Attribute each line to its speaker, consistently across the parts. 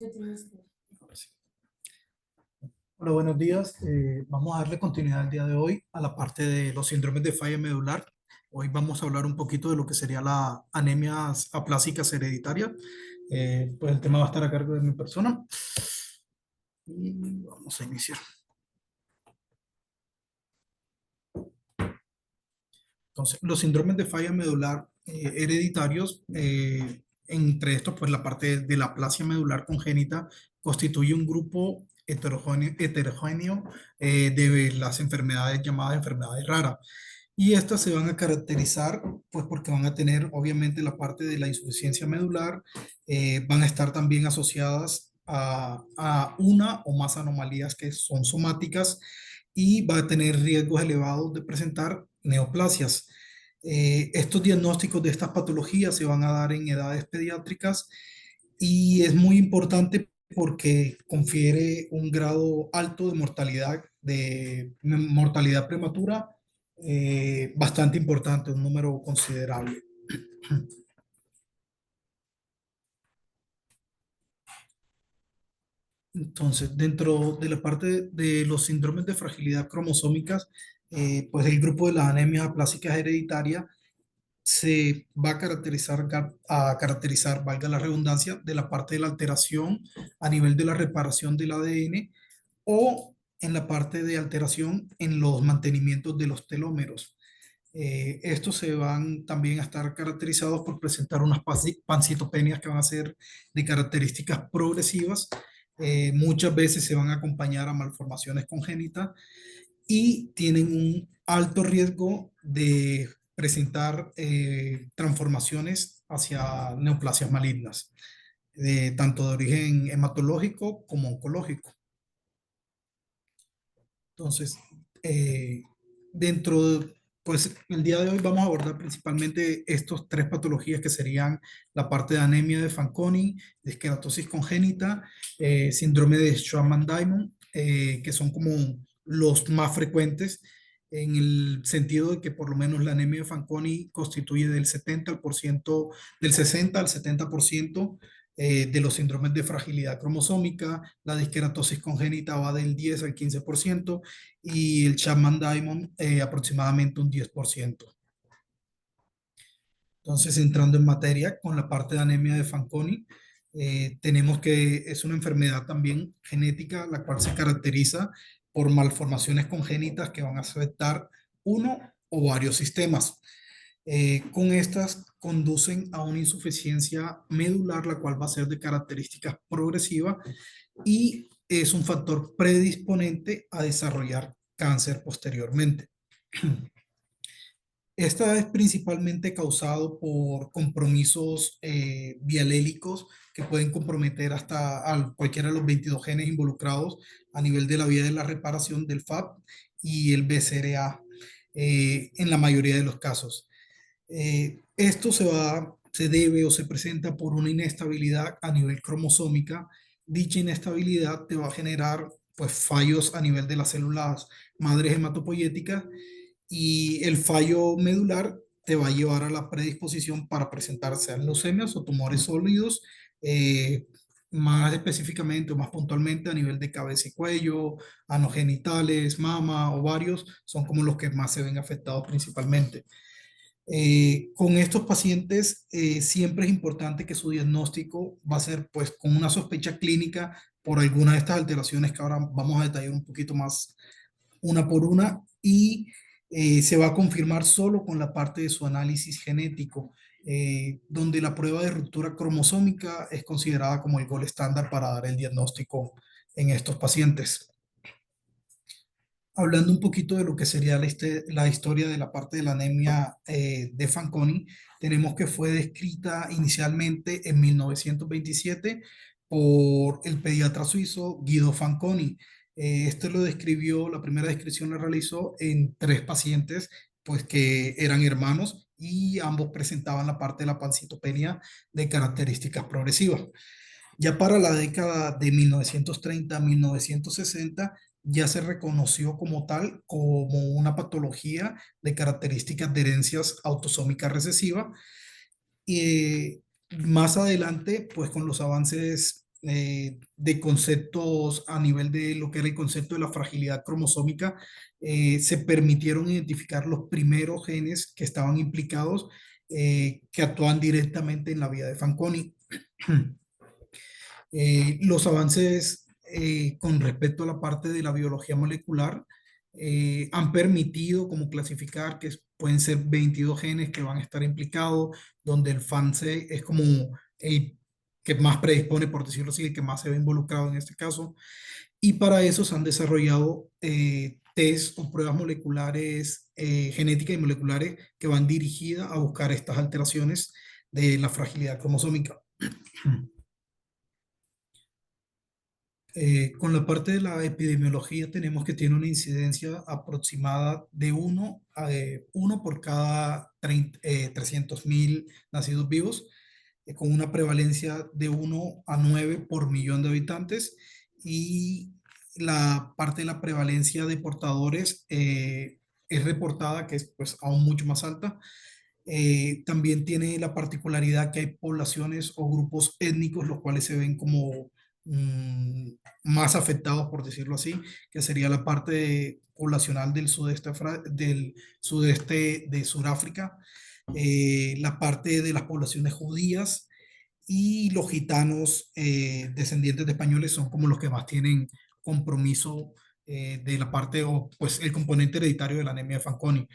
Speaker 1: Ahora sí. Hola, buenos días. Vamos a darle continuidad el día de hoy a la parte de los síndromes de falla medular. Hoy vamos a hablar un poquito de lo que sería la anemia aplásica hereditaria. Pues el tema va a estar a cargo de mi persona y vamos a iniciar. Entonces, los síndromes de falla medular hereditarios, entre estos, pues la parte de la aplasia medular congénita constituye un grupo heterogéneo de las enfermedades llamadas enfermedades raras. Y estas se van a caracterizar, pues porque van a tener obviamente la parte de la insuficiencia medular, van a estar también asociadas a una o más anomalías que son somáticas y va a tener riesgos elevados de presentar neoplasias. Estos diagnósticos de estas patologías se van a dar en edades pediátricas y es muy importante porque confiere un grado alto de mortalidad prematura, bastante importante, un número considerable. Entonces, dentro de la parte de los síndromes de fragilidad cromosómicas, pues el grupo de las anemias aplásicas hereditarias se va a caracterizar, valga la redundancia, de la parte de la alteración a nivel de la reparación del ADN o en la parte de alteración en los mantenimientos de los telómeros. Estos se van también a estar caracterizados por presentar unas pancitopenias que van a ser de características progresivas. Muchas veces se van a acompañar a malformaciones congénitas y tienen un alto riesgo de presentar transformaciones hacia neoplasias malignas, tanto de origen hematológico como oncológico. Entonces, eh, dentro de, pues el día de hoy vamos a abordar principalmente estos tres patologías que serían la parte de anemia de Fanconi, de esqueratosis congénita, síndrome de Schwamman-Diamond, que son como los más frecuentes en el sentido de que por lo menos la anemia de Fanconi constituye del 60 al 70% de los síndromes de fragilidad cromosómica, la disqueratosis congénita va del 10 al 15% y el Chapman-Diamond aproximadamente un 10%. Entonces, entrando en materia con la parte de anemia de Fanconi, tenemos que es una enfermedad también genética, la cual se caracteriza por malformaciones congénitas que van a afectar uno o varios sistemas. Con estas conducen a una insuficiencia medular, la cual va a ser de características progresivas y es un factor predisponente a desarrollar cáncer posteriormente. Esta es principalmente causado por compromisos bialélicos que pueden comprometer hasta a cualquiera de los 22 genes involucrados a nivel de la vía de la reparación del FAP y el BCRA en la mayoría de los casos. Esto se debe o se presenta por una inestabilidad a nivel cromosómica. Dicha inestabilidad te va a generar pues fallos a nivel de las células madres hematopoyéticas y el fallo medular te va a llevar a la predisposición para presentar sean leucemias o tumores sólidos, eh, más específicamente o más puntualmente a nivel de cabeza y cuello, anogenitales, mama, ovarios, son como los que más se ven afectados principalmente. Con estos pacientes siempre es importante que su diagnóstico va a ser pues con una sospecha clínica por alguna de estas alteraciones que ahora vamos a detallar un poquito más una por una y se va a confirmar solo con la parte de su análisis genético, donde la prueba de ruptura cromosómica es considerada como el gol estándar para dar el diagnóstico en estos pacientes. Hablando un poquito de lo que sería la historia de la parte de la anemia de Fanconi, tenemos que fue descrita inicialmente en 1927 por el pediatra suizo Guido Fanconi. Este lo describió, la primera descripción la realizó en tres pacientes, pues que eran hermanos y ambos presentaban la parte de la pancitopenia de características progresivas. Ya para la década de 1930 a 1960 ya se reconoció como tal, como una patología de características de herencias autosómicas recesivas. Y más adelante, pues con los avances de conceptos a nivel de lo que era el concepto de la fragilidad cromosómica, se permitieron identificar los primeros genes que estaban implicados, que actuaban directamente en la vía de Fanconi. Los avances con respecto a la parte de la biología molecular han permitido como clasificar que pueden ser 22 genes que van a estar implicados, donde el FANCE es como el que más predispone, por decirlo así, el que más se ve involucrado en este caso. Y para eso se han desarrollado test o pruebas moleculares, genéticas y moleculares, que van dirigidas a buscar estas alteraciones de la fragilidad cromosómica. Con la parte de la epidemiología tenemos que tiene una incidencia aproximada de uno por cada 300.000 nacidos vivos, con una prevalencia de 1 a 9 por millón de habitantes, y la parte de la prevalencia de portadores es reportada que es pues aún mucho más alta. También tiene la particularidad que hay poblaciones o grupos étnicos los cuales se ven como mm, más afectados, por decirlo así, que sería la parte poblacional del sudeste de Sudáfrica, la parte de las poblaciones judías y los gitanos descendientes de españoles son como los que más tienen compromiso de la parte o pues el componente hereditario de la anemia de Fanconi.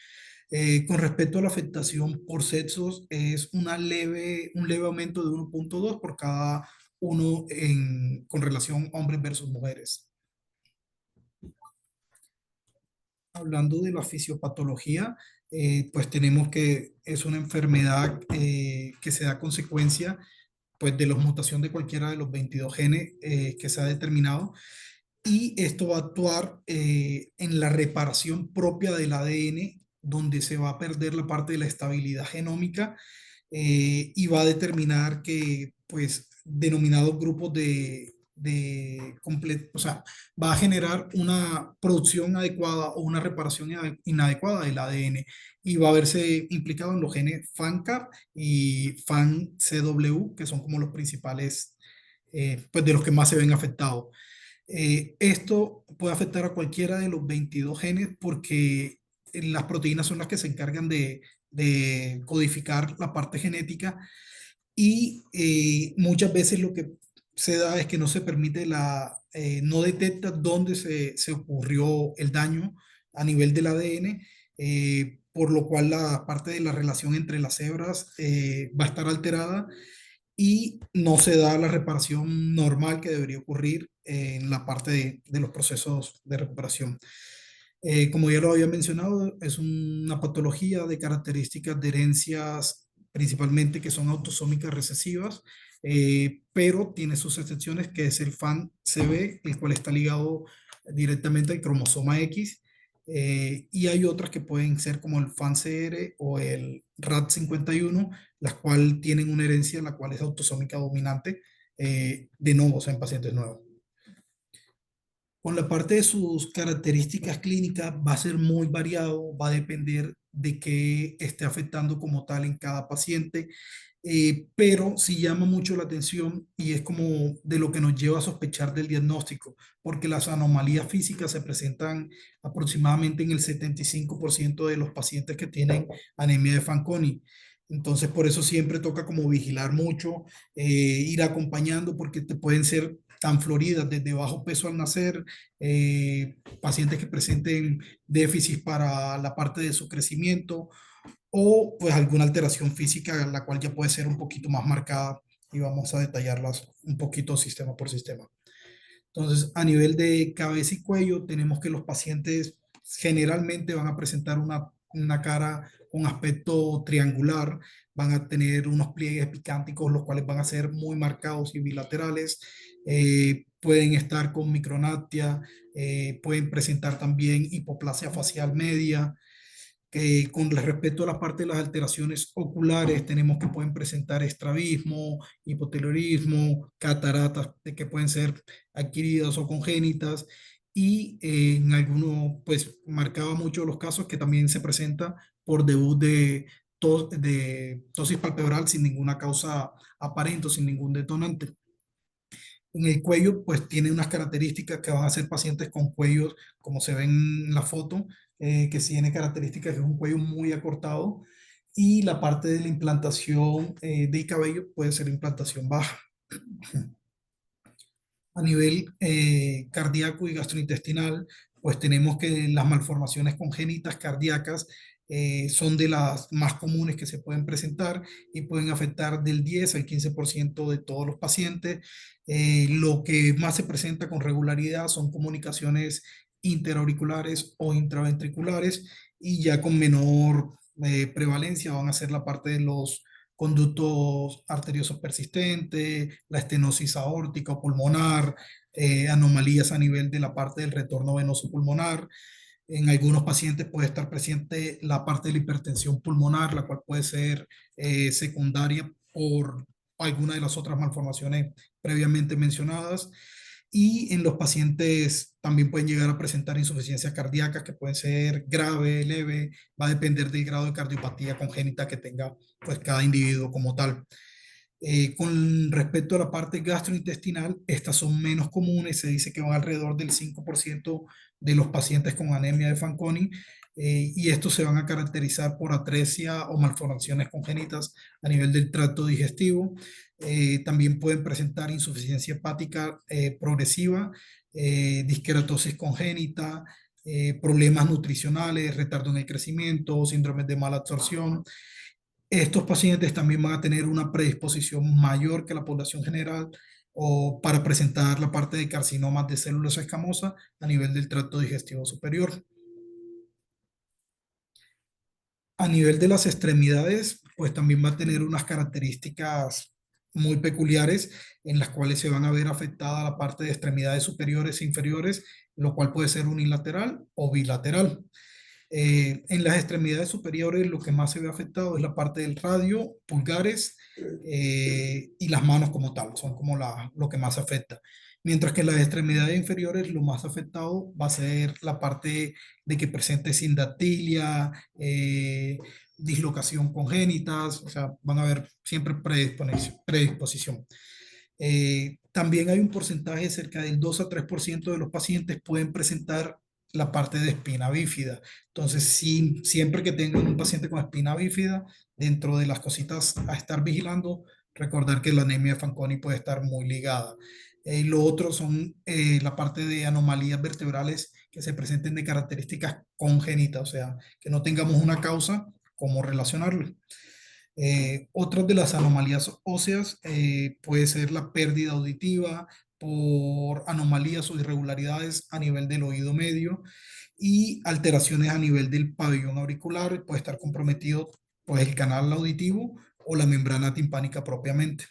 Speaker 1: Con respecto a la afectación por sexos, es un leve aumento de 1,2 por cada uno con relación hombres versus mujeres. Hablando de la fisiopatología, pues tenemos que es una enfermedad que se da a consecuencia pues, de la mutación de cualquiera de los 22 genes que se ha determinado, y esto va a actuar en la reparación propia del ADN, donde se va a perder la parte de la estabilidad genómica, y va a determinar que, pues, denominados grupos o sea, va a generar una producción adecuada o una reparación inadecuada del ADN, y va a verse implicado en los genes FANCAR y FANCW, que son como los principales, pues, de los que más se ven afectados. Esto puede afectar a cualquiera de los 22 genes porque las proteínas son las que se encargan de codificar la parte genética, y muchas veces lo que se da es que no se permite no detecta dónde se ocurrió el daño a nivel del ADN, por lo cual la parte de la relación entre las hebras va a estar alterada y no se da la reparación normal que debería ocurrir en la parte de los procesos de recuperación. Como ya lo había mencionado, es una patología de características de herencias principalmente que son autosómicas recesivas, pero tiene sus excepciones, que es el FAN-CB, el cual está ligado directamente al cromosoma X, y hay otras que pueden ser como el FAN-CR o el RAD51, las cuales tienen una herencia la cual es autosómica dominante, de nuevo, o sea, en pacientes nuevos. Con la parte de sus características clínicas va a ser muy variado, va a depender de qué esté afectando como tal en cada paciente, pero sí llama mucho la atención y es como de lo que nos lleva a sospechar del diagnóstico, porque las anomalías físicas se presentan aproximadamente en el 75% de los pacientes que tienen anemia de Fanconi. Entonces, por eso siempre toca como vigilar mucho, ir acompañando, porque te pueden ser tan floridas desde bajo peso al nacer, pacientes que presenten déficit para la parte de su crecimiento, o pues alguna alteración física, la cual ya puede ser un poquito más marcada, y vamos a detallarlas un poquito sistema por sistema. Entonces, a nivel de cabeza y cuello, tenemos que los pacientes generalmente van a presentar una cara con aspecto triangular, van a tener unos pliegues epicánticos, los cuales van a ser muy marcados y bilaterales, pueden estar con micronactia, pueden presentar también hipoplasia facial media, que con respecto a la parte de las alteraciones oculares, tenemos que pueden presentar estrabismo, hipotelorismo, cataratas de que pueden ser adquiridas o congénitas, y en algunos, pues marcaba mucho los casos que también se presenta por debut de tosis palpebral sin ninguna causa aparente, sin ningún detonante. En el cuello, pues tiene unas características que van a ser pacientes con cuellos, como se ven en la foto, que sí tiene características que es un cuello muy acortado y la parte de la implantación del cabello puede ser implantación baja. A nivel cardíaco y gastrointestinal, pues tenemos que las malformaciones congénitas cardíacas son de las más comunes que se pueden presentar y pueden afectar del 10 al 15% de todos los pacientes. Lo que más se presenta con regularidad son comunicaciones interauriculares o intraventriculares y ya con menor prevalencia van a ser la parte de los conductos arteriosos persistentes, la estenosis aórtica o pulmonar, anomalías a nivel de la parte del retorno venoso pulmonar. En algunos pacientes puede estar presente la parte de la hipertensión pulmonar, la cual puede ser secundaria por alguna de las otras malformaciones previamente mencionadas. Y en los pacientes también pueden llegar a presentar insuficiencias cardíacas que pueden ser grave, leve, va a depender del grado de cardiopatía congénita que tenga pues cada individuo como tal. Con respecto a la parte gastrointestinal, estas son menos comunes, se dice que van alrededor del 5% de los pacientes con anemia de Fanconi, y estos se van a caracterizar por atresia o malformaciones congénitas a nivel del tracto digestivo. También pueden presentar insuficiencia hepática progresiva, disqueratosis congénita, problemas nutricionales, retardo en el crecimiento, síndromes de mala absorción. Estos pacientes también van a tener una predisposición mayor que la población general o para presentar la parte de carcinomas de células escamosas a nivel del tracto digestivo superior. A nivel de las extremidades, pues también va a tener unas características muy peculiares en las cuales se van a ver afectada la parte de extremidades superiores e inferiores, lo cual puede ser unilateral o bilateral. En las extremidades superiores lo que más se ve afectado es la parte del radio, pulgares y las manos como tal, son como lo que más afecta. Mientras que en las extremidades inferiores lo más afectado va a ser la parte de que presente sindactilia, dislocación congénitas, o sea, van a haber siempre predisposición. También hay un porcentaje, cerca del 2 a 3% de los pacientes pueden presentar la parte de espina bífida. Entonces, siempre que tengan un paciente con espina bífida, dentro de las cositas a estar vigilando, recordar que la anemia de Fanconi puede estar muy ligada. Lo otro son la parte de anomalías vertebrales que se presenten de características congénitas, o sea, que no tengamos una causa, cómo relacionarlo. Otras de las anomalías óseas puede ser la pérdida auditiva por anomalías o irregularidades a nivel del oído medio y alteraciones a nivel del pabellón auricular, puede estar comprometido pues el canal auditivo o la membrana timpánica propiamente.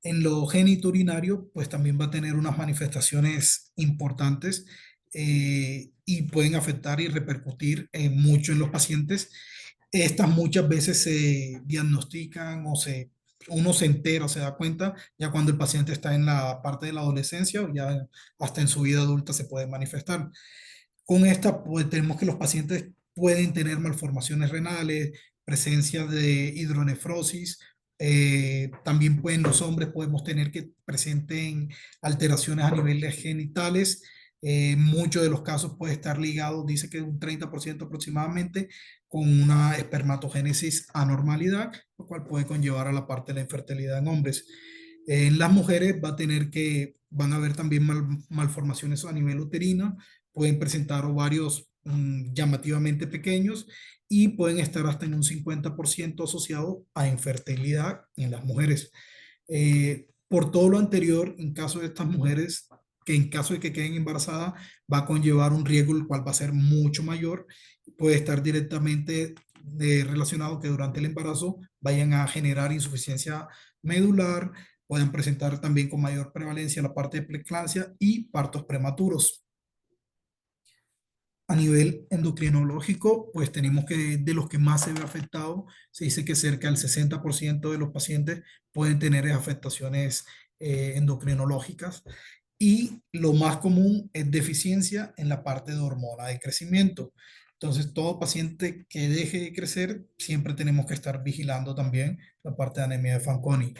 Speaker 1: En lo genitourinario, pues también va a tener unas manifestaciones importantes y pueden afectar y repercutir mucho en los pacientes. Estas muchas veces se diagnostican uno se entera, se da cuenta ya cuando el paciente está en la parte de la adolescencia o ya hasta en su vida adulta se puede manifestar. Con esta, pues tenemos que los pacientes pueden tener malformaciones renales, presencia de hidronefrosis. También pueden los hombres podemos tener que presenten alteraciones a niveles genitales. Muchos de los casos puede estar ligado, dice que un 30% aproximadamente, con una espermatogénesis anormalidad, lo cual puede conllevar a la parte de la infertilidad en hombres. En las mujeres van a haber también malformaciones a nivel uterino, pueden presentar ovarios llamativamente pequeños y pueden estar hasta en un 50% asociado a infertilidad en las mujeres. Por todo lo anterior, en caso de estas mujeres, que en caso de que queden embarazadas, va a conllevar un riesgo el cual va a ser mucho mayor, puede estar directamente relacionado que durante el embarazo vayan a generar insuficiencia medular, pueden presentar también con mayor prevalencia la parte de preeclampsia y partos prematuros. A nivel endocrinológico, pues tenemos que de los que más se ve afectado, se dice que cerca del 60% de los pacientes pueden tener afectaciones endocrinológicas y lo más común es deficiencia en la parte de hormona de crecimiento. Entonces, todo paciente que deje de crecer, siempre tenemos que estar vigilando también la parte de anemia de Fanconi.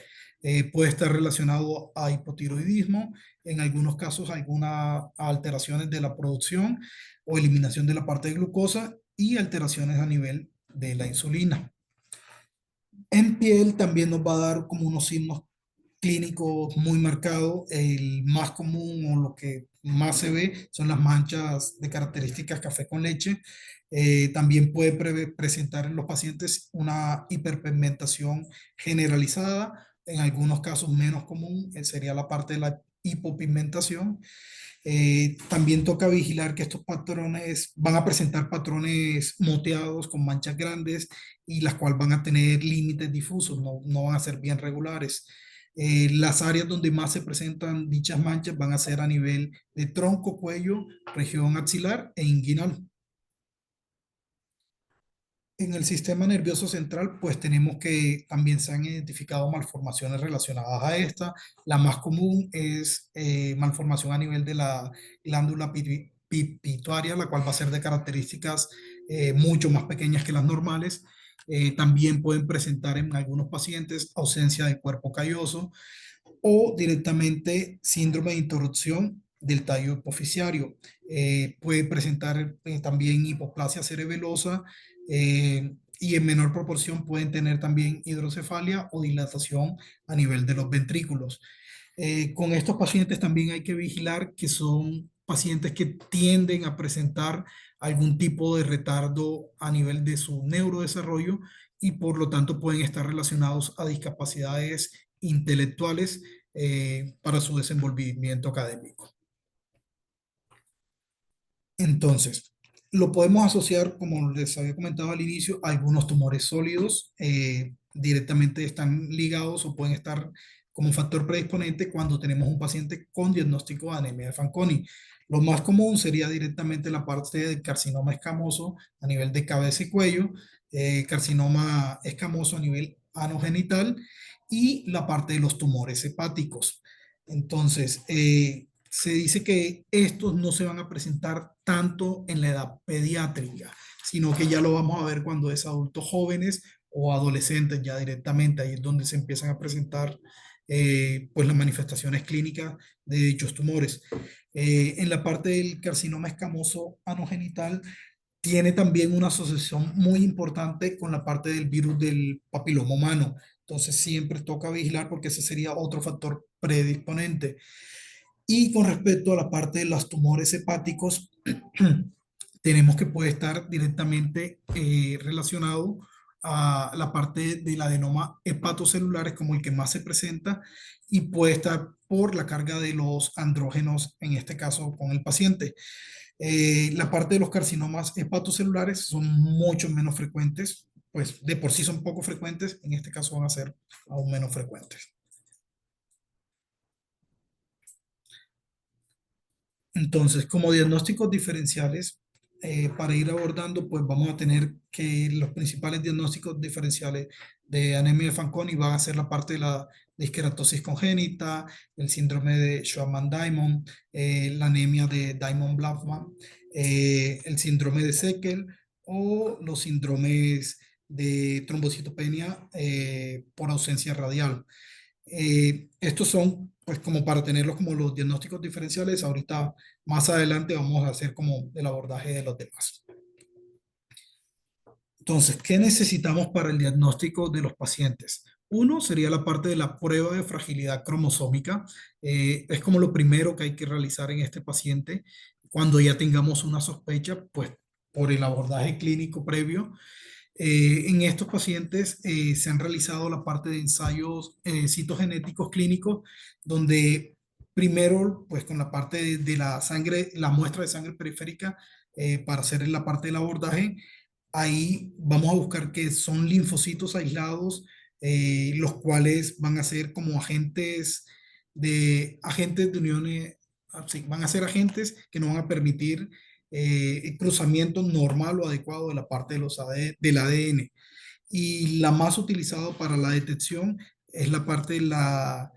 Speaker 1: Puede estar relacionado a hipotiroidismo, en algunos casos algunas alteraciones de la producción o eliminación de la parte de glucosa y alteraciones a nivel de la insulina. En piel también nos va a dar como unos signos clínicos muy marcados. El más común o lo que más se ve son las manchas de características café con leche. También puede presentar en los pacientes una hiperpigmentación generalizada. En algunos casos menos común sería la parte de la hipopigmentación. También toca vigilar que estos patrones van a presentar patrones moteados con manchas grandes y las cuales van a tener límites difusos, no van a ser bien regulares. Las áreas donde más se presentan dichas manchas van a ser a nivel de tronco, cuello, región axilar e inguinal. En el sistema nervioso central, pues tenemos que también se han identificado malformaciones relacionadas a esta. La más común es malformación a nivel de la glándula pituitaria, la cual va a ser de características mucho más pequeñas que las normales. También pueden presentar en algunos pacientes ausencia de cuerpo calloso o directamente síndrome de interrupción del tallo hipoficiario. Puede presentar también hipoplasia cerebelosa y en menor proporción pueden tener también hidrocefalia o dilatación a nivel de los ventrículos. Con estos pacientes también hay que vigilar que son pacientes que tienden a presentar algún tipo de retardo a nivel de su neurodesarrollo y por lo tanto pueden estar relacionados a discapacidades intelectuales para su desenvolvimiento académico. Entonces, lo podemos asociar, como les había comentado al inicio, a algunos tumores sólidos. Directamente están ligados o pueden estar como factor predisponente cuando tenemos un paciente con diagnóstico de anemia de Fanconi. Lo más común sería directamente la parte del carcinoma escamoso a nivel de cabeza y cuello, carcinoma escamoso a nivel anogenital y la parte de los tumores hepáticos. Entonces, se dice que estos no se van a presentar tanto en la edad pediátrica, sino que ya lo vamos a ver cuando es adultos jóvenes o adolescentes ya directamente. Ahí es donde se empiezan a presentar pues las manifestaciones clínicas de dichos tumores. En la parte del carcinoma escamoso anogenital tiene también una asociación muy importante con la parte del virus del papiloma humano. Entonces siempre toca vigilar porque ese sería otro factor predisponente. Y con respecto a la parte de los tumores hepáticos, tenemos que puede estar directamente relacionado a la parte del adenoma hepatocelulares como el que más se presenta y puede estar por la carga de los andrógenos, en este caso con el paciente. La parte de los carcinomas hepatocelulares son mucho menos frecuentes, pues de por sí son poco frecuentes, en este caso van a ser aún menos frecuentes. Entonces, como diagnósticos diferenciales, para ir abordando, pues vamos a tener que los principales diagnósticos diferenciales de anemia de Fanconi van a ser la parte de la disqueratosis congénita, el síndrome de Schwamman-Diamond, la anemia de Diamond-Blackfan, el síndrome de Seckel o los síndromes de trombocitopenia por ausencia radial. Estos son, pues, como para tenerlos como los diagnósticos diferenciales. Ahorita, más adelante, vamos a hacer como el abordaje de los demás. Entonces, ¿qué necesitamos para el diagnóstico de los pacientes? Uno sería la parte de la prueba de fragilidad cromosómica. Es como lo primero que hay que realizar en este paciente. Cuando ya tengamos una sospecha, pues por el abordaje clínico previo, en estos pacientes se han realizado la parte de ensayos citogenéticos clínicos, donde primero, pues con la parte de la sangre, la muestra de sangre periférica, para hacer la parte del abordaje, ahí vamos a buscar que son linfocitos aislados, los cuales van a ser como agentes de uniones, sí, van a ser agentes que no van a permitir el cruzamiento normal o adecuado de la parte de del ADN. Y la más utilizada para la detección es la parte de la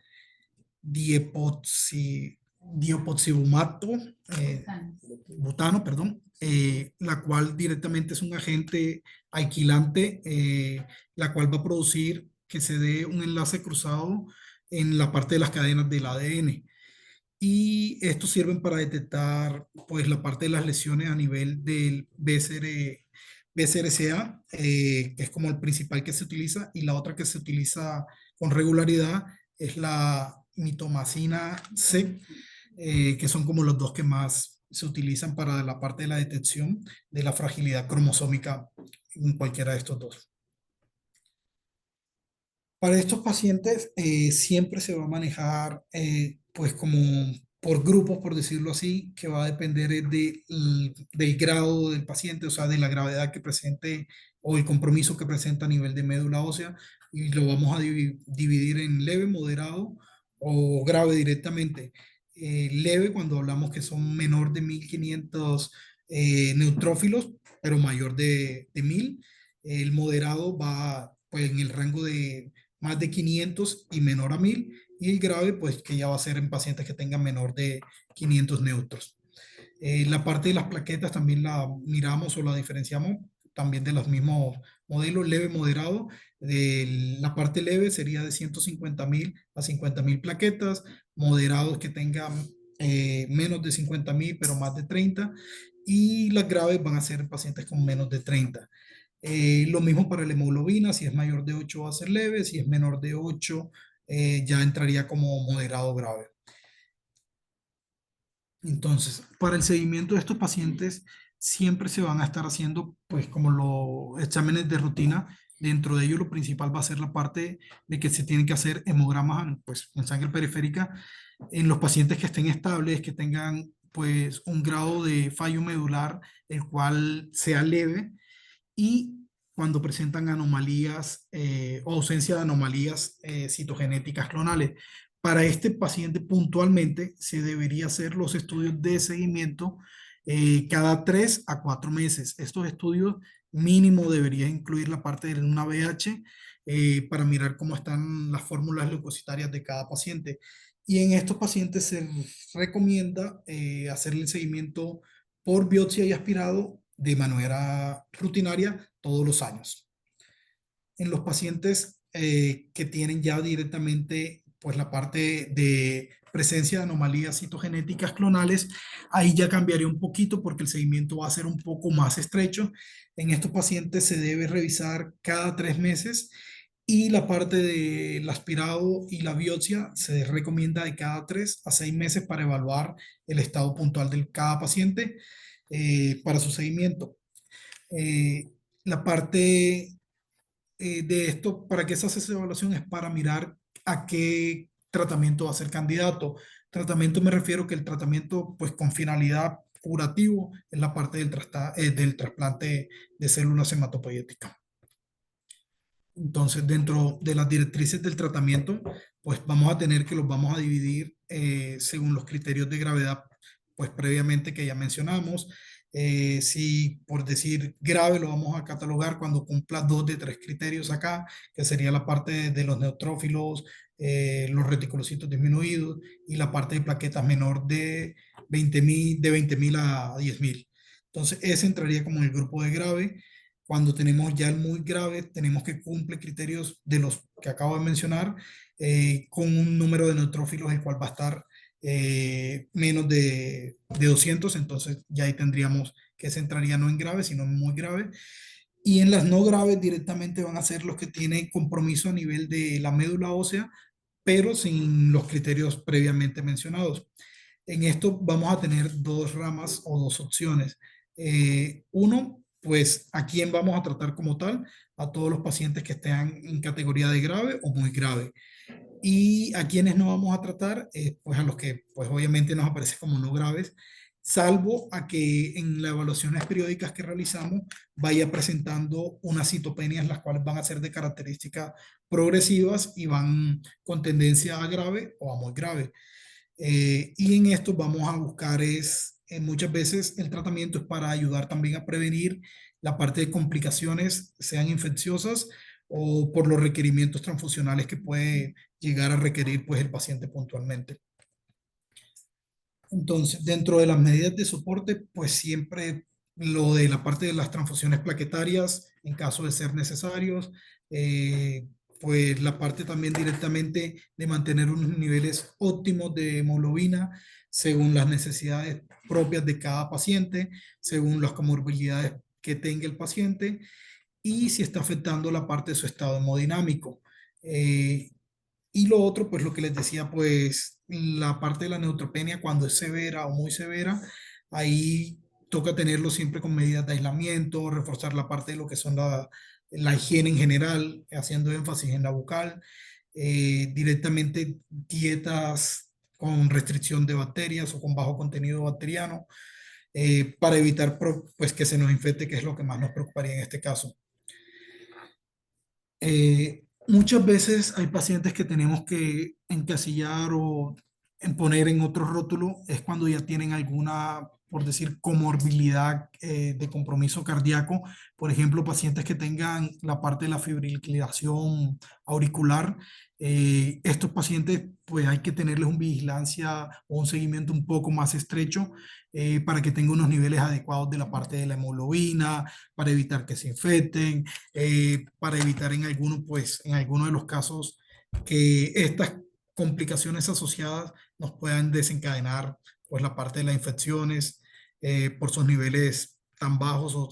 Speaker 1: diopoxibumato, butano, perdón, la cual directamente es un agente alquilante, la cual va a producir que se dé un enlace cruzado en la parte de las cadenas del ADN. Y estos sirven para detectar pues la parte de las lesiones a nivel del BCRCA, que es como el principal que se utiliza, y la otra que se utiliza con regularidad es la mitomacina C, que son como los dos que más se utilizan para la parte de la detección de la fragilidad cromosómica en cualquiera de estos dos. Para estos pacientes siempre se va a manejar pues como por grupos, por decirlo así, que va a depender del grado del paciente, o sea, de la gravedad que presente o el compromiso que presenta a nivel de médula ósea, y lo vamos a dividir en leve, moderado o grave directamente. Leve cuando hablamos que son menor de 1500 neutrófilos, pero mayor de 1000. El moderado va pues, en el rango de más de 500 y menor a 1000, y el grave, pues que ya va a ser en pacientes que tengan menor de 500 neutros. La parte de las plaquetas también la miramos o la diferenciamos también de los mismos modelos, leve, moderado. La parte leve sería de 150.000 a 50.000 plaquetas, moderados que tengan menos de 50.000 pero más de 30, y las graves van a ser pacientes con menos de 30. Lo mismo para la hemoglobina, si es mayor de 8 va a ser leve, si es menor de 8 ya entraría como moderado grave. Entonces, para el seguimiento de estos pacientes, siempre se van a estar haciendo, pues, como los exámenes de rutina. Dentro de ello, lo principal va a ser la parte de que se tienen que hacer hemogramas, pues, en sangre periférica en los pacientes que estén estables, que tengan, pues, un grado de fallo medular, el cual sea leve, y cuando presentan anomalías o ausencia de anomalías citogenéticas clonales. Para este paciente puntualmente se debería hacer los estudios de seguimiento cada 3 a 4 meses. Estos estudios mínimo deberían incluir la parte de una VH para mirar cómo están las fórmulas leucocitarias de cada paciente. Y en estos pacientes se recomienda hacer el seguimiento por biopsia y aspirado de manera rutinaria todos los años. En los pacientes que tienen ya directamente pues la parte de presencia de anomalías citogenéticas clonales, ahí ya cambiaría un poquito porque el seguimiento va a ser un poco más estrecho. En estos pacientes se debe revisar cada 3 meses, y la parte del aspirado y la biopsia se recomienda de cada 3 a 6 meses para evaluar el estado puntual de cada paciente para su seguimiento. Eh, la parte de esto, para que se hace esa evaluación, es para mirar a qué tratamiento va a ser candidato. Tratamiento me refiero que el tratamiento, pues con finalidad curativo, es la parte del trasplante de células hematopoyéticas. Entonces, dentro de las directrices del tratamiento, pues vamos a tener que los vamos a dividir según los criterios de gravedad, pues previamente que ya mencionamos. Si por decir grave lo vamos a catalogar cuando cumpla 2 de 3 criterios acá, que sería la parte de los neutrófilos, los reticulocitos disminuidos y la parte de plaquetas menor de 20.000 a 10.000. Entonces, ese entraría como en el grupo de grave. Cuando tenemos ya el muy grave, tenemos que cumplir criterios de los que acabo de mencionar, con un número de neutrófilos el cual va a estar menos de 200, entonces ya ahí tendríamos que se entraría no en grave, sino en muy grave. Y en las no graves directamente van a ser los que tienen compromiso a nivel de la médula ósea, pero sin los criterios previamente mencionados. En esto vamos a tener dos ramas o dos opciones. Uno, pues a quién vamos a tratar como tal, a todos los pacientes que estén en categoría de grave o muy grave. Y a quienes no vamos a tratar, pues a los que pues obviamente nos aparece como no graves, salvo a que en las evaluaciones periódicas que realizamos vaya presentando unas citopenias, las cuales van a ser de características progresivas y van con tendencia a grave o a muy grave. Y en esto vamos a buscar muchas veces el tratamiento es para ayudar también a prevenir la parte de complicaciones, sean infecciosas o por los requerimientos transfusionales que puede llegar a requerir pues el paciente puntualmente. Entonces, dentro de las medidas de soporte, pues siempre lo de la parte de las transfusiones plaquetarias, en caso de ser necesarios, pues la parte también directamente de mantener unos niveles óptimos de hemoglobina según las necesidades propias de cada paciente, según las comorbilidades que tenga el paciente y si está afectando la parte de su estado hemodinámico. Eh, y lo otro, pues lo que les decía, pues la parte de la neutropenia cuando es severa o muy severa, ahí toca tenerlo siempre con medidas de aislamiento, reforzar la parte de lo que son la higiene en general, haciendo énfasis en la bucal, directamente dietas con restricción de bacterias o con bajo contenido bacteriano, para evitar pues que se nos infecte, que es lo que más nos preocuparía en este caso. Muchas veces hay pacientes que tenemos que encasillar o en poner en otro rótulo, es cuando ya tienen alguna, por decir, comorbilidad de compromiso cardíaco. Por ejemplo, pacientes que tengan la parte de la fibrilación auricular. Estos pacientes, pues hay que tenerles un vigilancia o un seguimiento un poco más estrecho para que tengan unos niveles adecuados de la parte de la hemoglobina, para evitar que se infecten, para evitar en algunos, pues, en algunos de los casos que estas complicaciones asociadas nos puedan desencadenar, pues, la parte de las infecciones por sus niveles tan bajos o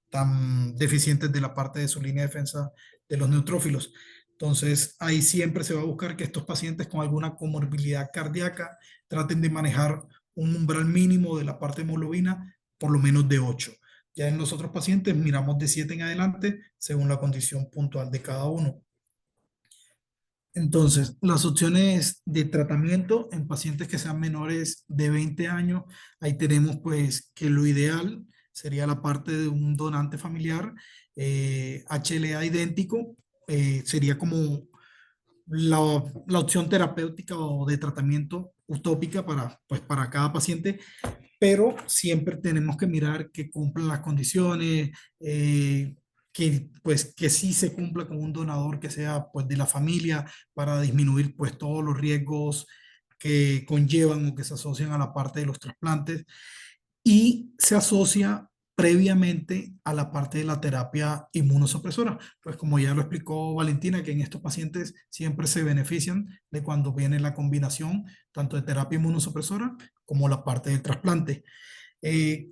Speaker 1: tan deficientes de la parte de su línea de defensa de los neutrófilos. Entonces, ahí siempre se va a buscar que estos pacientes con alguna comorbilidad cardíaca traten de manejar un umbral mínimo de la parte hemoglobina, por lo menos de 8. Ya en los otros pacientes miramos de 7 en adelante según la condición puntual de cada uno. Entonces, las opciones de tratamiento en pacientes que sean menores de 20 años, ahí tenemos pues que lo ideal sería la parte de un donante familiar, HLA idéntico, sería como la opción terapéutica o de tratamiento utópica para, pues, para cada paciente, pero siempre tenemos que mirar que cumplan las condiciones, que pues que sí se cumpla con un donador que sea pues de la familia para disminuir pues todos los riesgos que conllevan o que se asocian a la parte de los trasplantes y se asocia previamente a la parte de la terapia inmunosupresora. Pues como ya lo explicó Valentina, que en estos pacientes siempre se benefician de cuando viene la combinación tanto de terapia inmunosupresora como la parte del trasplante.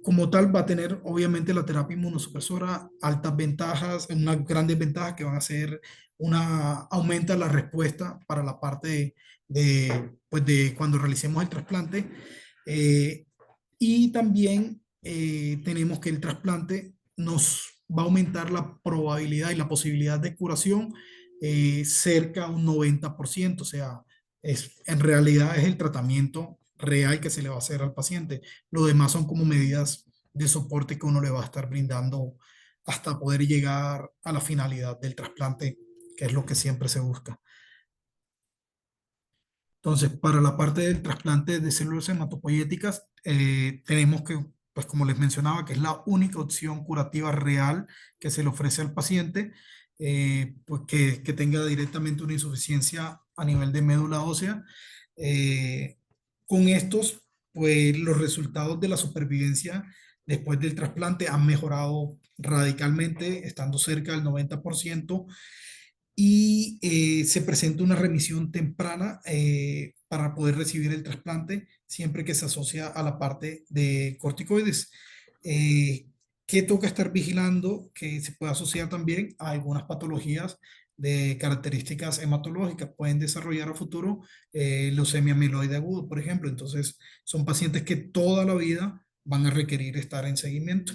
Speaker 1: Como tal, va a tener obviamente la terapia inmunosupresora altas ventajas, unas grandes ventajas que van a ser aumenta la respuesta para la parte pues de cuando realicemos el trasplante. Eh, y también tenemos que el trasplante nos va a aumentar la probabilidad y la posibilidad de curación cerca a un 90%. O sea, en realidad es el tratamiento real que se le va a hacer al paciente. Lo demás son como medidas de soporte que uno le va a estar brindando hasta poder llegar a la finalidad del trasplante, que es lo que siempre se busca. Entonces, para la parte del trasplante de células hematopoyéticas, tenemos que, pues como les mencionaba, que es la única opción curativa real que se le ofrece al paciente, pues que tenga directamente una insuficiencia a nivel de médula ósea. Eh, con estos, pues los resultados de la supervivencia después del trasplante han mejorado radicalmente, estando cerca del 90%, y se presenta una remisión temprana para poder recibir el trasplante siempre que se asocia a la parte de corticoides. Eh, que toca estar vigilando que se puede asociar también a algunas patologías de características hematológicas. Pueden desarrollar a futuro leucemia amiloide aguda, por ejemplo. Entonces, son pacientes que toda la vida van a requerir estar en seguimiento.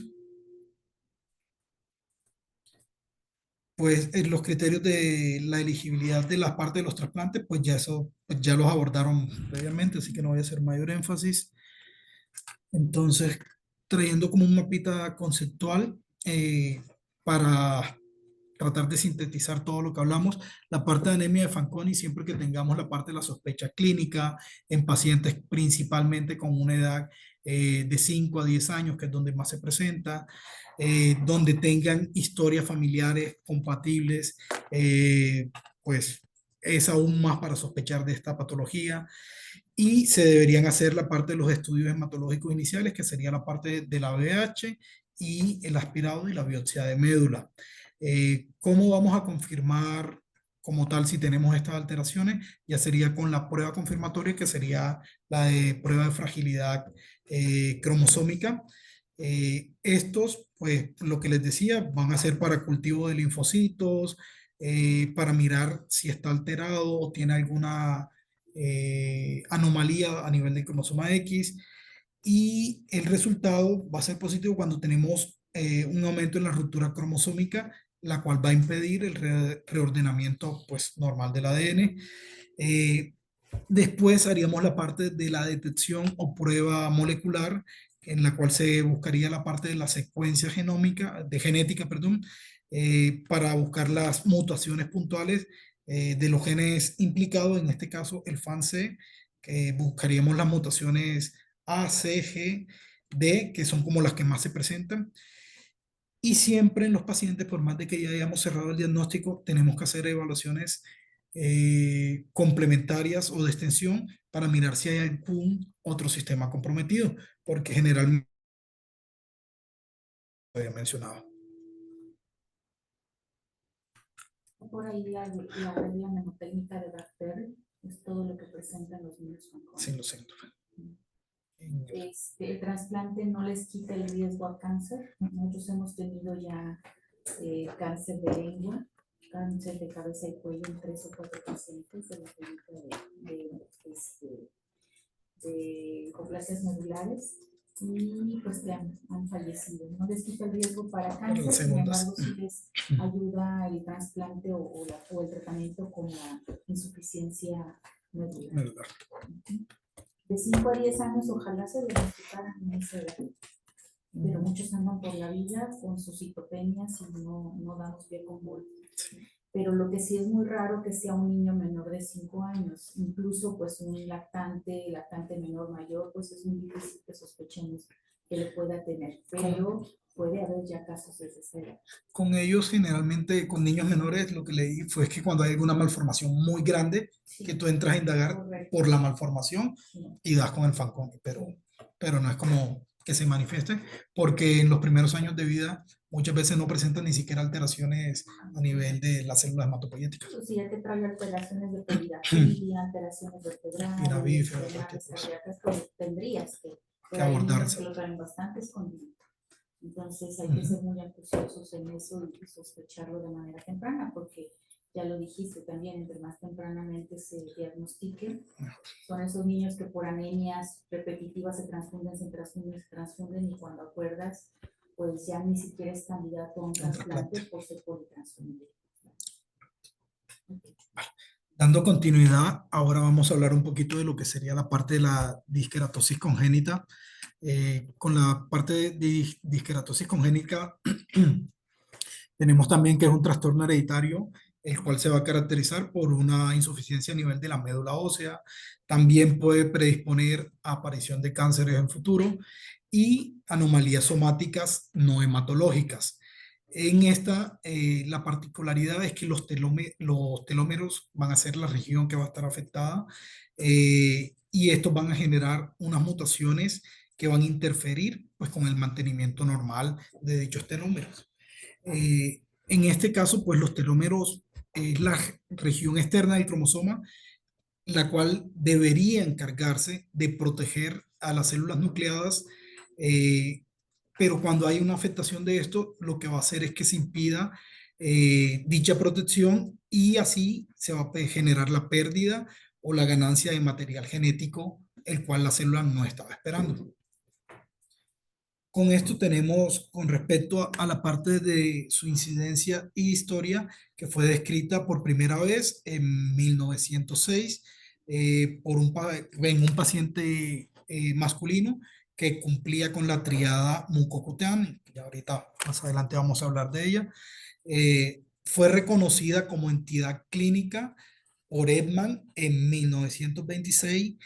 Speaker 1: Pues los criterios de la elegibilidad de la parte de los trasplantes, pues ya eso, pues ya los abordaron previamente, así que no voy a hacer mayor énfasis. Entonces, trayendo como un mapita conceptual para tratar de sintetizar todo lo que hablamos, la parte de anemia de Fanconi, siempre que tengamos la parte de la sospecha clínica en pacientes principalmente con una edad de 5 a 10 años, que es donde más se presenta, donde tengan historias familiares compatibles, pues es aún más para sospechar de esta patología y se deberían hacer la parte de los estudios hematológicos iniciales, que sería la parte de la VH y el aspirado y la biopsia de médula. ¿Cómo vamos a confirmar como tal, si tenemos estas alteraciones, ya sería con la prueba confirmatoria, que sería la de prueba de fragilidad cromosómica. Estos, pues lo que les decía, van a ser para cultivo de linfocitos, para mirar si está alterado o tiene alguna anomalía a nivel de cromosoma X, y el resultado va a ser positivo cuando tenemos un aumento en la ruptura cromosómica, la cual va a impedir el reordenamiento pues, normal del ADN. Eh, Después haríamos la parte de la detección o prueba molecular, en la cual se buscaría la parte de la secuencia genómica, de genética, perdón, para buscar las mutaciones puntuales de los genes implicados, en este caso el FANC, que buscaríamos las mutaciones A, C, G, D, que son como las que más se presentan. Y siempre en los pacientes, por más de que ya hayamos cerrado el diagnóstico, tenemos que hacer evaluaciones complementarias o de extensión para mirar si hay algún otro sistema comprometido, porque generalmente lo había mencionado.
Speaker 2: Por ahí la regla mnemotécnica de Barter es todo lo que presentan los niños con
Speaker 1: Sí,
Speaker 2: cáncer.
Speaker 1: lo siento.
Speaker 2: El trasplante no les quita el riesgo a cáncer. Nosotros hemos tenido ya cáncer de lengua, cáncer de cabeza y cuello en 3 o 4 pacientes de la clínica de hipoplasias medulares, y pues que han fallecido. No les quita el riesgo para cáncer, sin embargo sí les ayuda el trasplante o el tratamiento con la insuficiencia medular. De 5 a 10 años ojalá se diagnosticaran en esa edad, pero muchos andan por la vida con sus citopenias y no damos pie con bola. Pero lo que sí es muy raro que sea un niño menor de 5 años, incluso pues un lactante menor mayor, pues es muy difícil que sospechemos que le pueda tener, pero puede haber ya casos de esa edad.
Speaker 1: Con ellos, generalmente, con niños menores, lo que leí fue que cuando hay alguna malformación muy grande, sí, que tú entras a indagar, correcto, por la malformación, sí, y das con el Fanconi, pero no es como que se manifieste, porque en los primeros años de vida muchas veces no presentan ni siquiera alteraciones a nivel de las células hematopoyéticas.
Speaker 2: Sí, ya te trae alteraciones de pediatría, alteraciones vertebrales, cardíacas, pues tendrías que abordar eso. Que lo traen bastante escondido. Entonces hay que ser muy acuciosos en eso y sospecharlo de manera temprana, porque ya lo dijiste también, entre más tempranamente se diagnostiquen, son esos niños que por anemias repetitivas se transfunden, y cuando acuerdas, pues ya ni siquiera es candidato a un trasplante por ser politransfusión.
Speaker 1: Dando continuidad, ahora vamos a hablar un poquito de lo que sería la parte de la disqueratosis congénita. Con la parte de disqueratosis congénita tenemos también que es un trastorno hereditario, el cual se va a caracterizar por una insuficiencia a nivel de la médula ósea. También puede predisponer a aparición de cánceres en futuro y anomalías somáticas no hematológicas. En esta, la particularidad es que los telómeros van a ser la región que va a estar afectada, y estos van a generar unas mutaciones que van a interferir pues, con el mantenimiento normal de dichos telómeros. En este caso, pues los telómeros es la región externa del cromosoma, la cual debería encargarse de proteger a las células nucleadas, pero cuando hay una afectación de esto, lo que va a hacer es que se impida dicha protección, y así se va a generar la pérdida o la ganancia de material genético, el cual la célula no estaba esperando. Con esto tenemos, con respecto a la parte de su incidencia y historia, que fue descrita por primera vez en 1906 en un paciente masculino que cumplía con la triada mucocutánea. Y ahorita más adelante vamos a hablar de ella. Fue reconocida como entidad clínica por Edman en 1926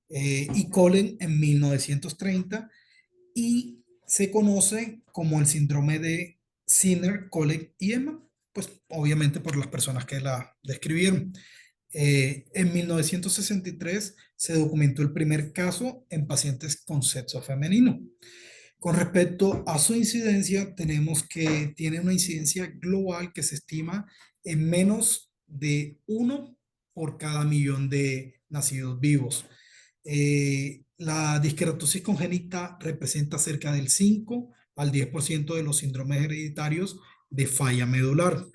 Speaker 1: y Cullen en 1930, y se conoce como el síndrome de Sinner, Collett y Emma, pues obviamente por las personas que la describieron. En 1963 se documentó el primer caso en pacientes con sexo femenino. Con respecto a su incidencia, tenemos que tiene una incidencia global que se estima en menos de 1 por cada millón de nacidos vivos. La disqueratosis congénita representa cerca del 5 al 10% de los síndromes hereditarios de falla medular.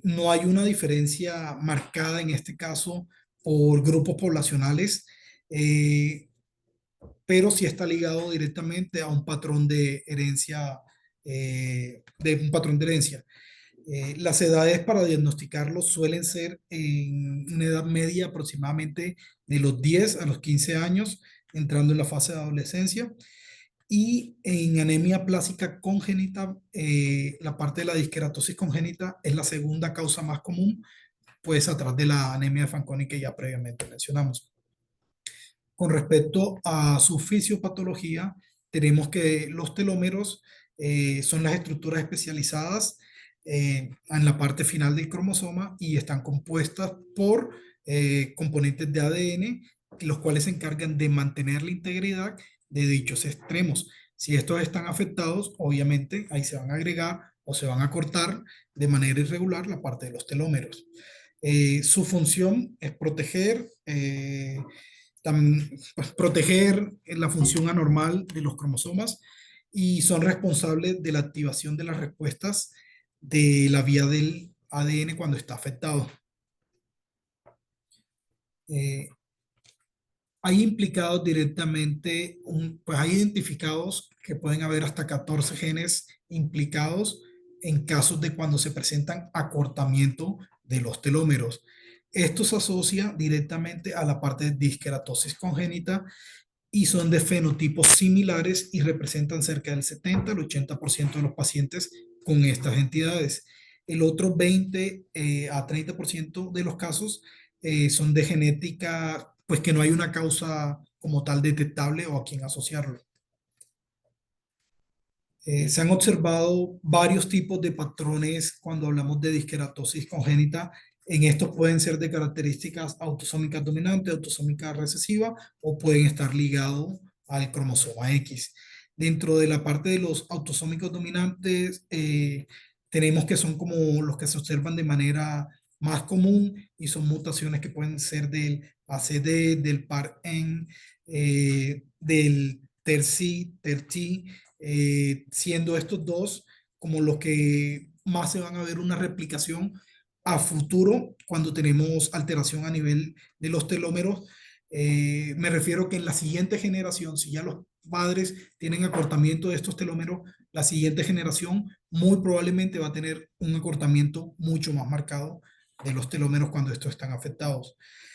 Speaker 1: No hay una diferencia marcada en este caso por grupos poblacionales, pero sí está ligado directamente a un patrón de herencia, las edades para diagnosticarlo suelen ser en una edad media aproximadamente de los 10 a los 15 años, entrando en la fase de adolescencia. Y en anemia plásica congénita, la parte de la disqueratosis congénita es la segunda causa más común, pues atrás de la anemia de Fanconi que ya previamente mencionamos. Con respecto a su fisiopatología, tenemos que los telómeros son las estructuras especializadas en la parte final del cromosoma y están compuestas por componentes de ADN, los cuales se encargan de mantener la integridad de dichos extremos. Si estos están afectados, obviamente ahí se van a agregar o se van a cortar de manera irregular la parte de los telómeros. Su función es proteger pues, proteger la función anormal de los cromosomas y son responsables de la activación de las respuestas de la vía del ADN cuando está afectado. Hay implicados directamente, pues hay identificados que pueden haber hasta 14 genes implicados en casos de cuando se presentan acortamiento de los telómeros. Esto se asocia directamente a la parte de disqueratosis congénita y son de fenotipos similares y representan cerca del 70 al 80% de los pacientes con estas entidades. El otro 20 a 30% de los casos son de genética, pues que no hay una causa como tal detectable o a quien asociarlo. Se han observado varios tipos de patrones cuando hablamos de disqueratosis congénita. En estos pueden ser de características autosómicas dominantes, autosómica recesiva o pueden estar ligados al cromosoma X. Dentro de la parte de los autosómicos dominantes, tenemos que son como los que se observan de manera más común y son mutaciones que pueden ser del ACD, del PAR-N, del TERT, siendo estos dos como los que más se van a ver una replicación a futuro cuando tenemos alteración a nivel de los telómeros. Me refiero que en la siguiente generación, si ya los padres tienen acortamiento de estos telómeros, la siguiente generación muy probablemente va a tener un acortamiento mucho más marcado de los telómeros cuando estos están afectados.